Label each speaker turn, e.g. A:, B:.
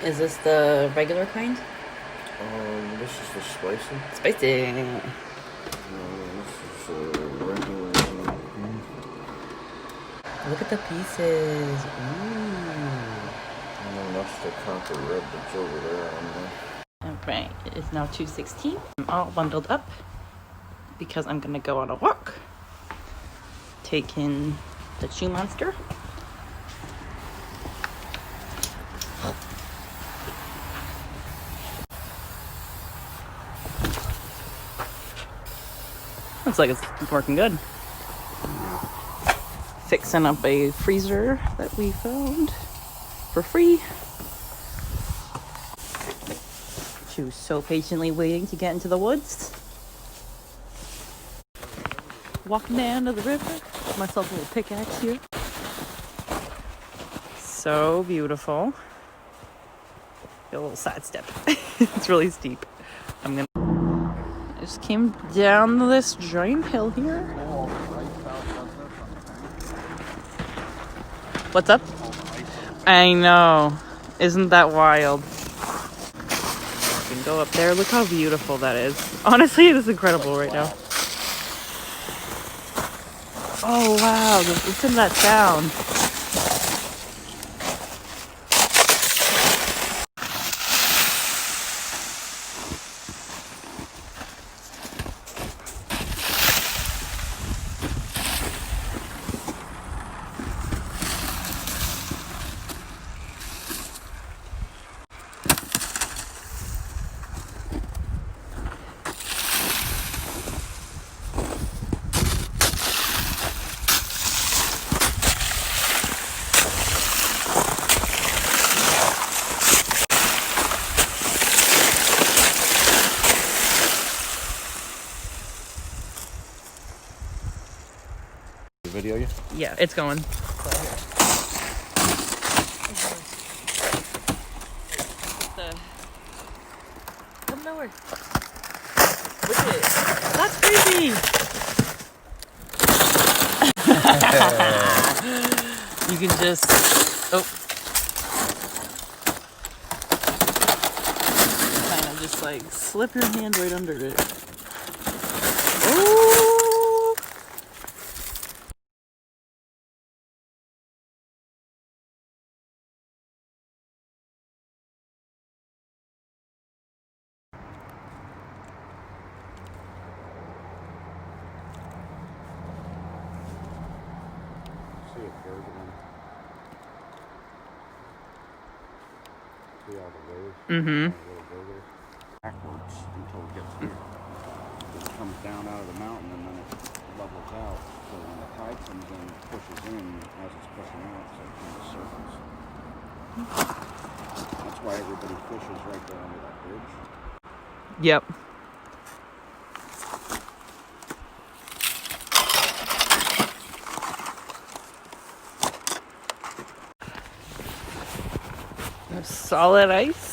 A: Is this the regular kind?
B: This is the spicy.
A: Spicy.
B: This is regular.
A: Look at the pieces. Ooh.
B: And then that's the copper red that's over there on there.
A: Alright, it is now 2:16. I'm all bundled up because I'm gonna go on a walk. Taking the Chew Monster. Looks like it's working good. Fixing up a freezer that we found for free. She was so patiently waiting to get into the woods. Walking down to the river. Myself a little pickaxe here. So beautiful. A little side step. It's really steep. I just came down this giant hill here. What's up? I know. Isn't that wild? You can go up there. Look how beautiful that is. Honestly, it is incredible right now. Oh, wow. Listen to that sound.
B: Video you?
A: Yeah, it's going. Come nowhere. Look at it. That's crazy. You can just kind of just like slip your hand right under it. Ooh.
B: See it goes on. See all the waves?
A: Mm-hmm.
B: Backwards until it gets here. It comes down out of the mountain and then it levels out. So when the tide comes in, it pushes in as it's pushing out, so it kind of circles. That's why everybody fishes right there under that bridge.
A: Yep. Solid ice.